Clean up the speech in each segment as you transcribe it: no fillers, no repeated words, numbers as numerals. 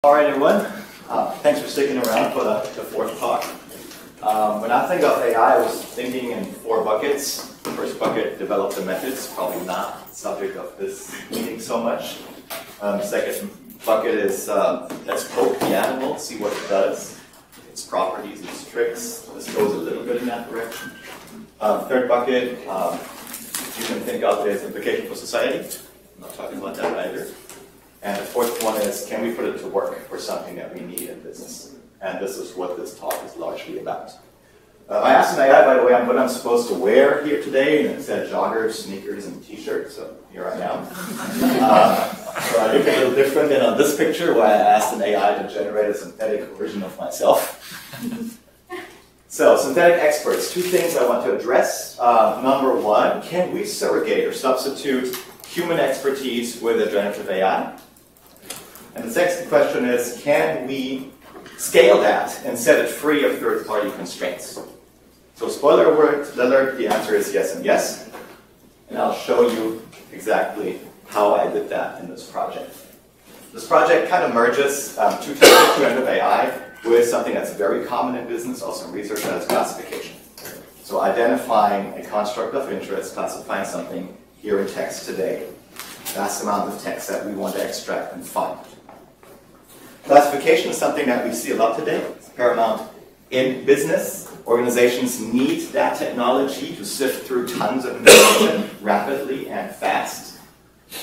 All right, everyone. Thanks for sticking around for the fourth talk. When I think of AI, I was thinking in four buckets. The first bucket, develop the methods, probably not the subject of this meeting so much. Second bucket is let's poke the animal, see what it does, its properties, its tricks. This goes a little bit in that direction. Third bucket, you can think of its implication for society. I'm not talking about that either. And the fourth one is, can we put it to work for something that we need in business? And this is what this talk is largely about. I asked an AI, by the way, what I'm supposed to wear here today, and it said joggers, sneakers, and t-shirt, so here I am. So I look a little different than on this picture, where I asked an AI to generate a synthetic version of myself. So, synthetic experts, two things I want to address. Number one, can we surrogate or substitute human expertise with a generative AI? And the second question is, can we scale that and set it free of third-party constraints? So spoiler alert, the answer is yes and yes. And I'll show you exactly how I did that in this project. This project kind of merges two types of generative AI with something that's very common in business, also in research, that is classification. So identifying a construct of interest, classifying something here in text today. Vast amount of text that we want to extract and find. Classification is something that we see a lot today. It's paramount in business. Organizations need that technology to sift through tons of information rapidly and fast.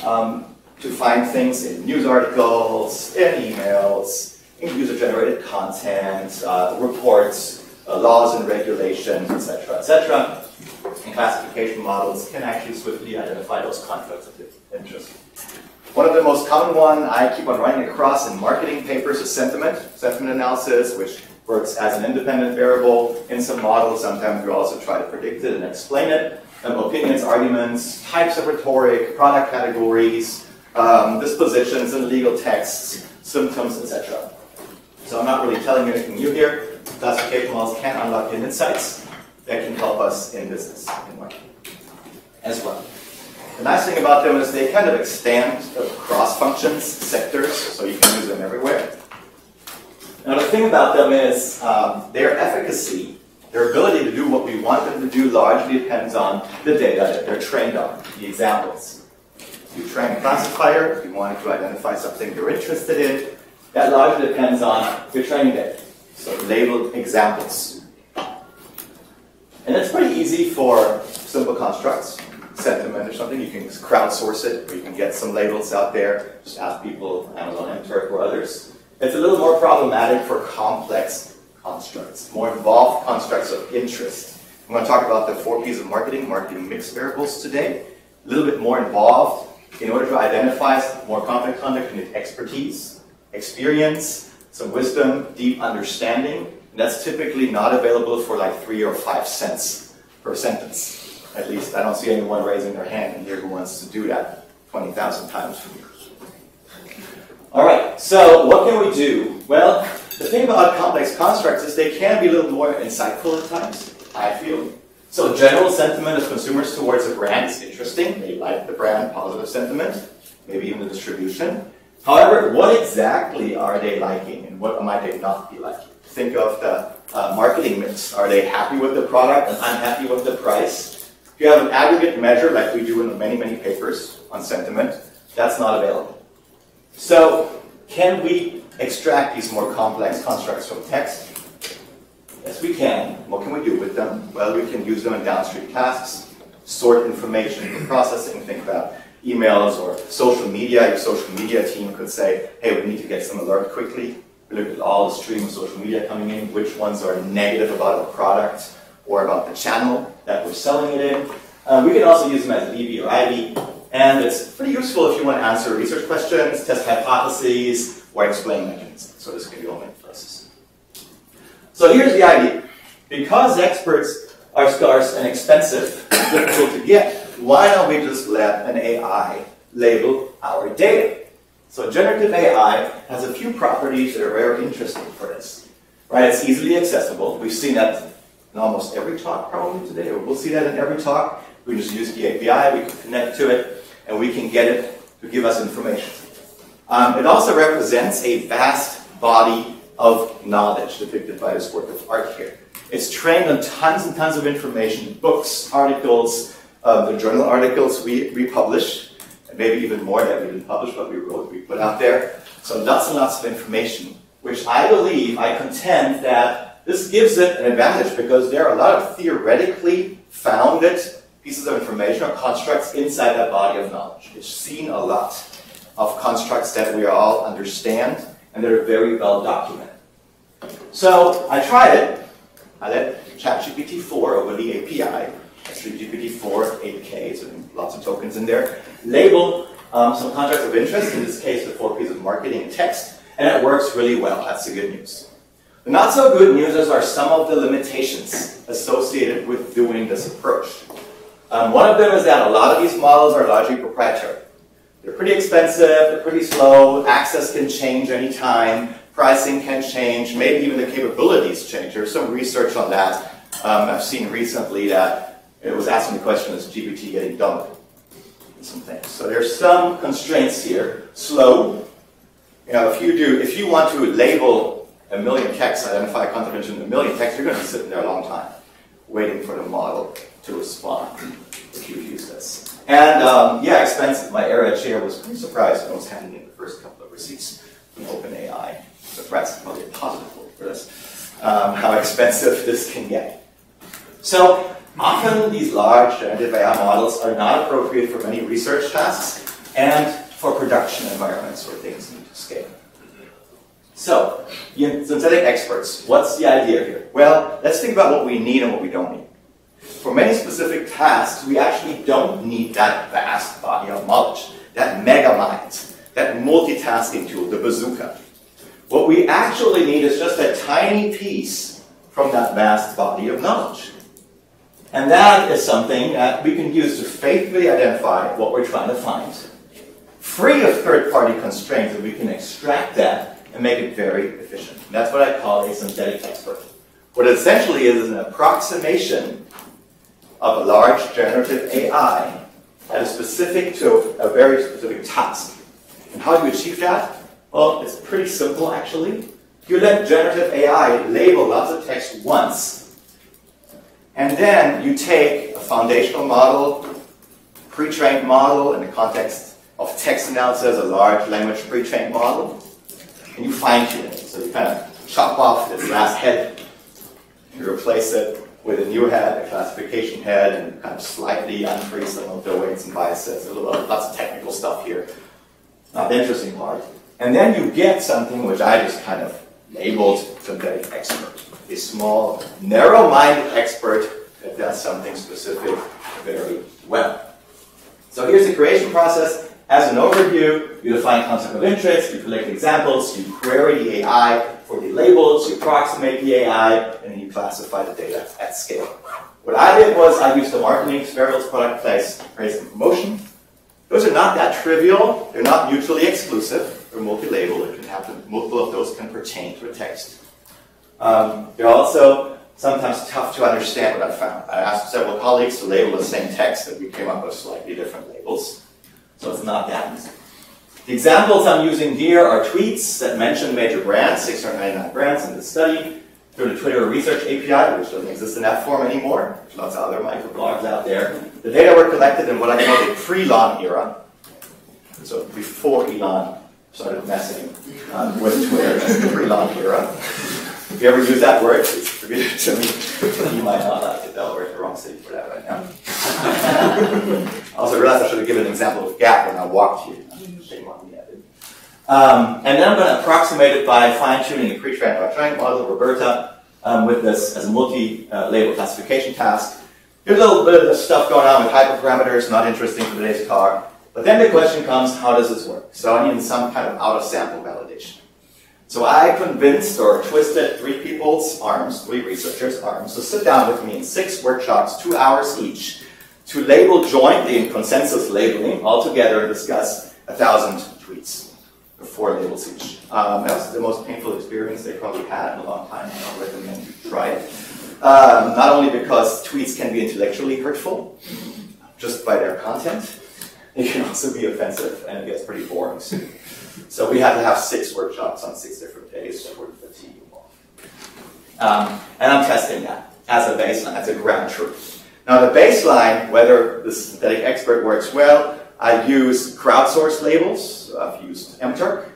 To find things in news articles, in emails, in user-generated content, reports, laws and regulations, etc., etc. And classification models can actually swiftly identify those conflicts of interest. One of the most common one I keep on running across in marketing papers is sentiment analysis, which works as an independent variable in some models. Sometimes we also try to predict it and explain it. Opinions, arguments, types of rhetoric, product categories, dispositions in legal texts, symptoms, etc. So I'm not really telling you anything new here. Classification models can unlock in insights that can help us in business and marketing as well. The nice thing about them is they kind of extend across functions, sectors, so you can use them everywhere. Now the thing about them is their efficacy, their ability to do what we want them to do largely depends on the data that they're trained on, the examples. If you train a classifier, if you wanted to identify something you're interested in, that largely depends on your training data. So labeled examples. And it's pretty easy for simple constructs. Sentiment or something, you can crowdsource it, or you can get some labels out there, just ask people, Amazon, MTurk, or others. It's a little more problematic for complex constructs, more involved constructs of interest. I'm going to talk about the 4 P's of marketing mix variables today. A little bit more involved. In order to identify more complex conduct, you need expertise, experience, some wisdom, deep understanding. And that's typically not available for like 3 or 5 cents per sentence. At least I don't see anyone raising their hand in here who wants to do that 20,000 times for you. All right, so what can we do? Well, the thing about complex constructs is they can be a little more insightful at times, I feel. So general sentiment of consumers towards a brand is interesting. They like the brand, positive sentiment, maybe even the distribution. However, what exactly are they liking and what might they not be liking? Think of the marketing mix. Are they happy with the product and unhappy with the price? If you have an aggregate measure like we do in many, many papers on sentiment, that's not available. So, can we extract these more complex constructs from text? Yes, we can. What can we do with them? Well, we can use them in downstream tasks, sort information for processing. Think about emails or social media. Your social media team could say, hey, we need to get some alert quickly. We look at all the stream of social media coming in, which ones are negative about a product or about the channel that we're selling it in. We can also use them as VB or IB, and it's pretty useful if you want to answer research questions, test hypotheses, or explain mechanisms. So this can be all many places. So here's the idea. Because experts are scarce and expensive, difficult to get, why don't we just let an AI label our data? So generative AI has a few properties that are very interesting for this. Right? It's easily accessible. We've seen that in almost every talk probably today, or we'll see that in every talk. We just use the API, we can connect to it, and we can get it to give us information. It also represents a vast body of knowledge depicted by this work of art here. It's trained on tons and tons of information, books, articles, the journal articles we publish, and maybe even more that we didn't publish, but we wrote, we put out there. So lots and lots of information, which I believe, I contend that this gives it an advantage because there are a lot of theoretically founded pieces of information or constructs inside that body of knowledge. It's seen a lot of constructs that we all understand and that are very well documented. So I tried it. I let ChatGPT-4 over the API, actually GPT-4 8K, so lots of tokens in there, label some contracts of interest, in this case the 4 P's of marketing and text, and it works really well. That's the good news. The not so good news are some of the limitations associated with doing this approach. One of them is that a lot of these models are largely proprietary. They're pretty expensive, they're pretty slow, access can change anytime, pricing can change, maybe even the capabilities change. There's some research on that. I've seen recently that it was asking the question, is GPT getting dumb? Some things. So there's some constraints here. Slow. You know, if you want to label 1 million texts, identify a concept of interest in 1 million texts, you're going to be sitting there a long time waiting for the model to respond if you use this. And yeah, expensive. My area chair was pretty surprised when I was handing in the first couple of receipts from OpenAI. Surprised, probably a positive word for this, how expensive this can get. So often these large generative AI models are not appropriate for many research tasks and for production environments where things need to scale. So, synthetic experts, what's the idea here? Well, let's think about what we need and what we don't need. For many specific tasks, we actually don't need that vast body of knowledge, that mega mind, that multitasking tool, the bazooka. What we actually need is just a tiny piece from that vast body of knowledge. And that is something that we can use to faithfully identify what we're trying to find, free of third-party constraints, and we can extract that and make it very efficient. And that's what I call a synthetic expert. What it essentially is an approximation of a large generative AI that is specific to a very specific task. And how do you achieve that? Well, it's pretty simple, actually. You let generative AI label lots of text once, and then you take a foundational model, pre-trained model in the context of text analysis, a large language pre-trained model, and you fine-tune it. So you kind of chop off its last head, you replace it with a new head, a classification head, and kind of slightly unfreeze some of the weights and biases. Lots of technical stuff here. Not the interesting part. And then you get something which I just kind of labeled synthetic expert. A small, narrow-minded expert that does something specific very well. So here's the creation process. As an overview, you define concept of interest, you collect examples, you query the AI for the labels, you approximate the AI, and then you classify the data at scale. What I did was I used the marketing variables, product, place, praise, and promotion. Those are not that trivial. They're not mutually exclusive. They're multi-label. It can happen. Multiple of those can pertain to a text. They're also sometimes tough to understand what I found. I asked several colleagues to label the same text, and we came up with slightly different labels. So it's not that easy. The examples I'm using here are tweets that mention major brands, 699 brands in this study, through the Twitter Research API, which doesn't exist in that form anymore. There's lots of other microblogs out there. The data were collected in what I call the pre-Elon era. So before Elon started messing with Twitter in the pre-Elon era. If you ever use that word, please attribute it to me. You might not like it, though. We're in the wrong city for that right now. I also realized I should have given an example of Gap when I walked you. Shame on me, I did. And then I'm going to approximate it by fine-tuning a pre-trained by trained model, Roberta, with this as a multi-label classification task. There's a little bit of stuff going on with hyperparameters, not interesting for today's talk. But then the question comes, how does this work? So I need some kind of out-of-sample validation. So I convinced or twisted 3 people's arms, 3 researchers' arms, to sit down with me in 6 workshops, 2 hours each, to label jointly in consensus labeling, all together and discuss 1,000 tweets, 4 labels each. That was the most painful experience they probably had in a long time. I don't recommend you try it. Not only because tweets can be intellectually hurtful, just by their content, it can also be offensive, and it gets pretty boring soon. So we had to have 6 workshops on 6 different days for the team involved. And I'm testing that as a baseline, as a ground truth. Now the baseline, whether the synthetic expert works well, I use crowdsourced labels. So I've used expert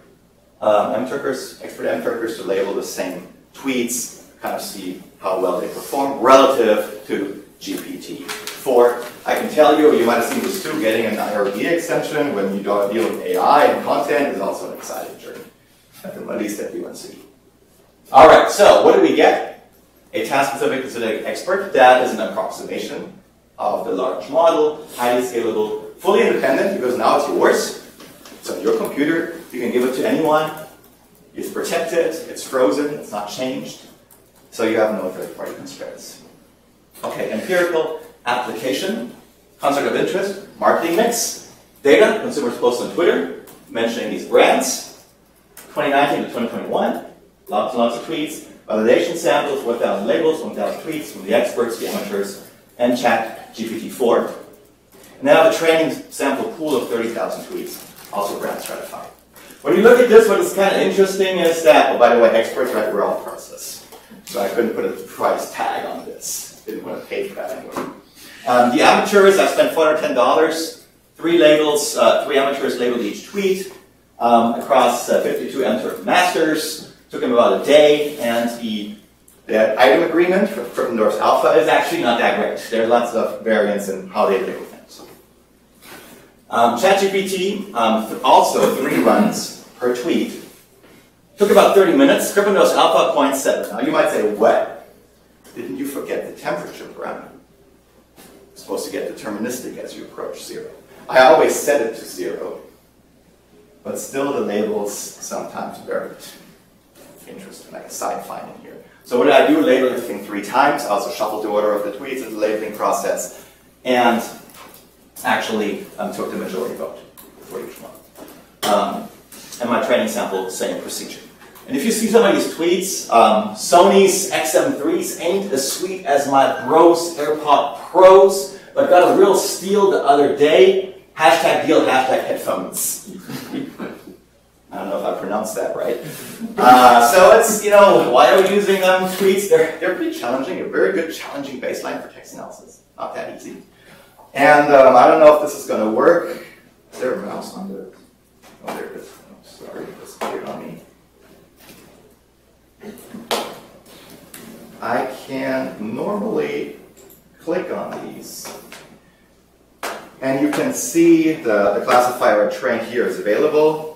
mTurkers to label the same tweets, kind of see how well they perform relative to GPT-4. I can tell you, you might have seen this too, getting an IRB extension when you don't deal with AI and content is also an exciting journey, at least at UNC. All right, so what do we get? A task-specific synthetic expert. That is an approximation of the large model, highly scalable, fully independent, because now it's yours. So your computer, you can give it to anyone. It's protected, it's frozen, it's not changed. So you have no third-party constraints. Okay, empirical application, concept of interest, marketing mix, data, consumers post on Twitter, mentioning these brands, 2019 to 2021, lots and lots of tweets, validation samples, 1,000 labels, 1,000 tweets from the experts, the amateurs, and chat GPT-4. And then I have a training sample pool of 30,000 tweets, also brand stratified. When you look at this, what is kind of interesting is that, oh, by the way, experts, right, we're all process. So I couldn't put a price tag on this. Didn't want to pay for that anyway. The amateurs, I spent $410. 3 labels, 3 amateurs labeled each tweet across 52 mTurk masters. Took them about a day, and the item agreement for Krippendorf's alpha is actually not that great. There's lots of variance in how they label things. ChatGPT, also 3 runs per tweet. Took about 30 minutes. Krippendorf's alpha 0.7. Now you might say, what? Didn't you forget the temperature parameter? It's supposed to get deterministic as you approach 0. I always set it to 0, but still the labels sometimes vary. Interesting, like a side finding here. So what did I do? Label everything 3 times. I also shuffled the order of the tweets in the labeling process, and actually took the majority vote for each one. And my training sample, same procedure. And if you see some of these tweets, Sony's X7 IIIs ain't as sweet as my Bros AirPod Pros, but got a real steal the other day. Hashtag deal, hashtag headphones. I don't know if I pronounced that right. So it's, why are we using tweets? They're pretty challenging, a very good challenging baseline for text analysis. Not that easy. And I don't know if this is going to work. Is there a mouse on there? Oh, there it is. Oh, sorry, it disappeared on me. I can normally click on these. And you can see the classifier trained here is available.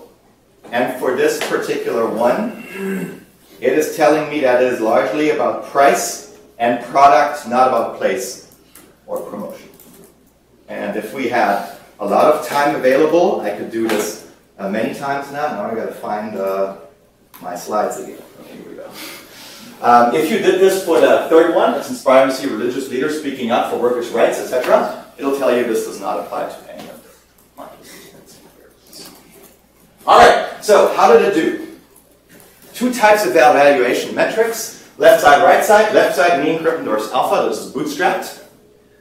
And for this particular one, it is telling me that it is largely about price and product, not about place or promotion. And if we had a lot of time available, I could do this many times now. Now I got to find my slides again. Here we go. If you did this for the third one, it's inspiring to see religious leaders speaking up for workers' rights, etc. It'll tell you this does not apply to any of the market variables. All right, so how did it do? 2 types of evaluation metrics, left side, right side. Left side meaning Krippendorf's alpha, this is bootstrapped.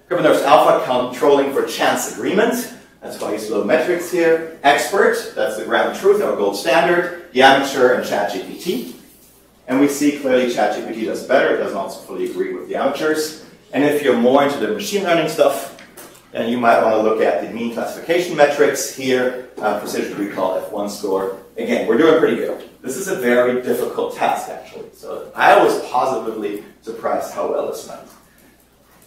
Krippendorf's alpha controlling for chance agreement. That's why I use little metrics here. Expert, that's the ground truth, our gold standard. The amateur and ChatGPT. And we see clearly ChatGPT does better. It doesn't also fully agree with the amateurs. And if you're more into the machine learning stuff, then you might want to look at the mean classification metrics here, precision recall, F1 score. Again, we're doing pretty good. This is a very difficult task, actually. So I was positively surprised how well this went.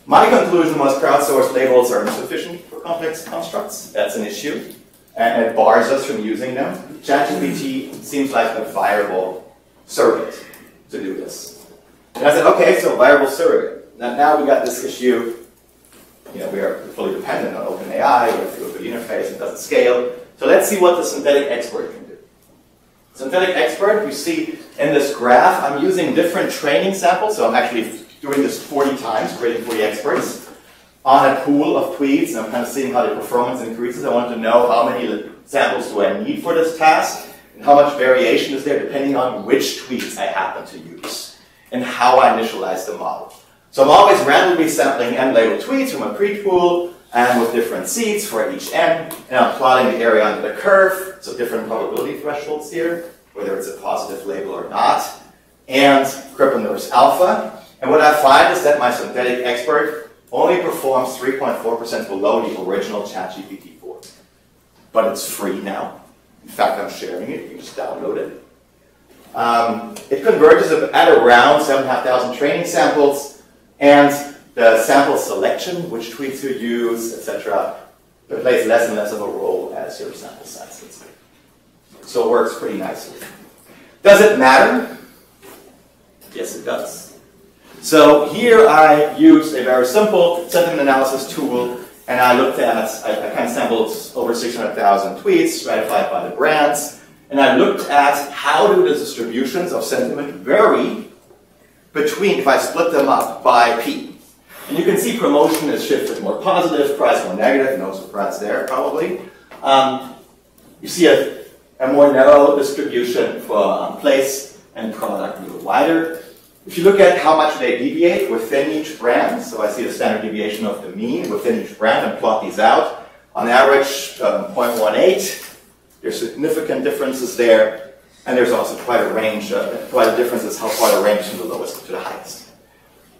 My conclusion was crowdsourced labels are insufficient for complex constructs. That's an issue. And it bars us from using them. ChatGPT seems like a viable surrogate to do this. And I said, okay, so viable surrogate. Now we got this issue. We are fully dependent on OpenAI. We have to go to the interface. It doesn't scale. So let's see what the synthetic expert can do. Synthetic expert, you see in this graph, I'm using different training samples. So I'm actually doing this 40 times, creating 40 experts on a pool of tweets. And I'm kind of seeing how the performance increases. I want to know how many samples do I need for this task and how much variation is there depending on which tweets I happen to use and how I initialize the model. So I'm always randomly sampling n-labeled tweets from a pre-pool, and with different seeds for each n, and I'm plotting the area under the curve, so different probability thresholds here, whether it's a positive label or not, and Krippner alpha. And what I find is that my synthetic expert only performs 3.4% below the original ChatGPT 4. But it's free now. In fact, I'm sharing it. You can just download it. It converges at around 7,500 training samples, and the sample selection, which tweets you use, etc., plays less and less of a role as your sample size gets bigger. So it works pretty nicely. Does it matter? Yes, it does. So here I used a very simple sentiment analysis tool, and I looked at, I kind of sampled over 600,000 tweets stratified by the brands, and I looked at how do the distributions of sentiment vary between, if I split them up by P. And you can see promotion is shifted more positive, price more negative, no surprise there probably. You see a more narrow distribution for place and product a little wider. If you look at how much they deviate within each brand, so I see the standard deviation of the mean within each brand and plot these out. On average, 0.18. There's significant differences there, and there's also quite a range, quite a differences how far the range from the lowest to the highest.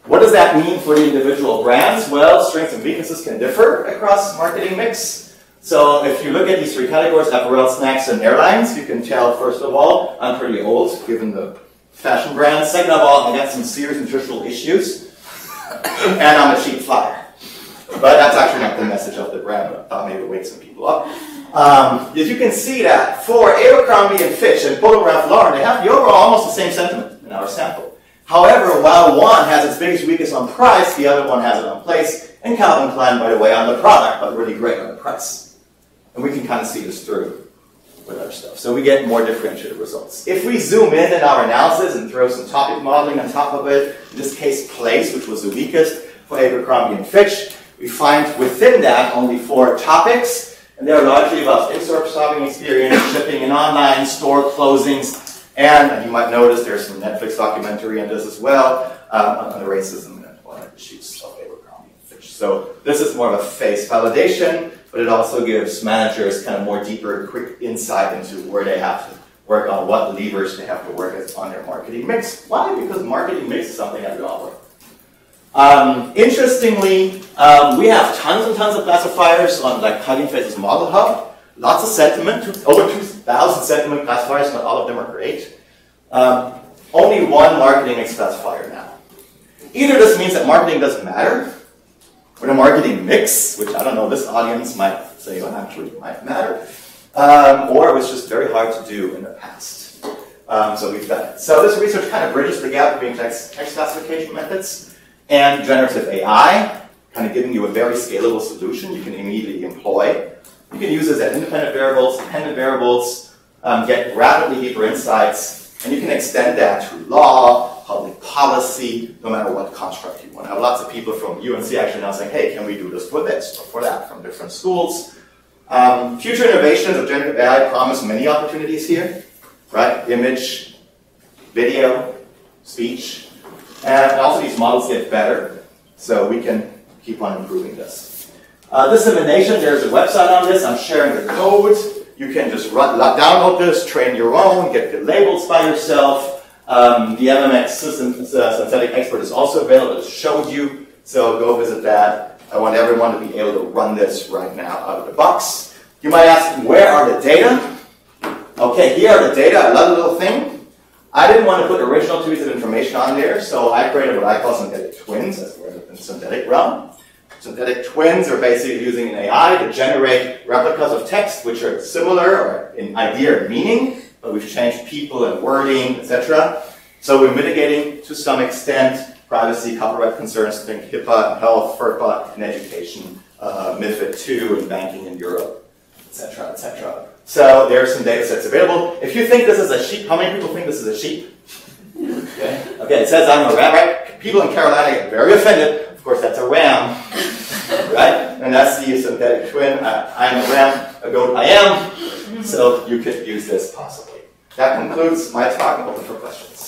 What does that mean for the individual brands? Well, strengths and weaknesses can differ across marketing mix. So if you look at these three categories, apparel, snacks, and airlines, you can tell, first of all, I'm pretty old, given the fashion brands. Second of all, I got some serious nutritional issues, and I'm a cheap flyer. But that's actually not the message of the brand, but I thought maybe it would wake some people up. As you can see that for Abercrombie and Fitch and Polo Ralph Lauren, they have the overall almost the same sentiment in our sample. However, while one has its biggest weakness on price, the other one has it on place, and Calvin Klein, by the way, on the product, but really great on the price. And we can kind of see this through with our stuff. So we get more differentiated results. If we zoom in our analysis and throw some topic modeling on top of it, in this case place, which was the weakest for Abercrombie and Fitch, we find within that only 4 topics, and they're largely about in-store shopping experience, shipping and online, store closings, and you might notice there's some Netflix documentary on this as well, on the racism and employment issues of Abercrombie and Fitch. So this is more of a face validation, but it also gives managers kind of more deeper, quick insight into where they have to work on, what levers they have to work on their marketing mix. Why? Because marketing mix is something that we all work. Interestingly, we have tons and tons of classifiers on like Hugging Face's Model Hub. Lots of sentiment, over 2,000 sentiment classifiers, not all of them are great. Only one marketing mix classifier now. Either this means that marketing doesn't matter, or the marketing mix, which I don't know, this audience might say, well, actually it might matter, or it was just very hard to do in the past. So we've done it. So this research kind of bridges the gap between text classification methods and generative AI, kind of giving you a very scalable solution you can immediately employ. You can use this as independent variables, dependent variables, get rapidly deeper insights, and you can extend that to law, public policy, no matter what construct you want. I have lots of people from UNC actually now saying, hey, can we do this for this or for that from different schools? Future innovations of generative AI promise many opportunities here, right? Image, video, speech, and also these models get better, so we can keep on improving this. Dissemination, there's a website on this. I'm sharing the code. You can just download this, train your own, get the labels by yourself. The MMX synthetic expert is also available to show you, so go visit that. I want everyone to be able to run this right now out of the box. You might ask, where are the data? Okay, here are the data. I love the little thing. I didn't want to put original tweets and information on there, so I created what I call synthetic twins, as we're in the synthetic realm. Synthetic twins are basically using an AI to generate replicas of text which are similar or in idea or meaning, but we've changed people and wording, etc. So we're mitigating to some extent privacy, copyright concerns, think HIPAA, health, FERPA, and education, MiFID II, and banking in Europe, etc., etc. So there are some data sets available. If you think this is a sheep, how many people think this is a sheep? Okay, it says I'm a ram, right? People in Carolina get very offended. Of course, that's a ram, right? And that's the synthetic twin. I'm a ram, a goat I am. So you could use this possibly. That concludes my talk. I'm open for questions.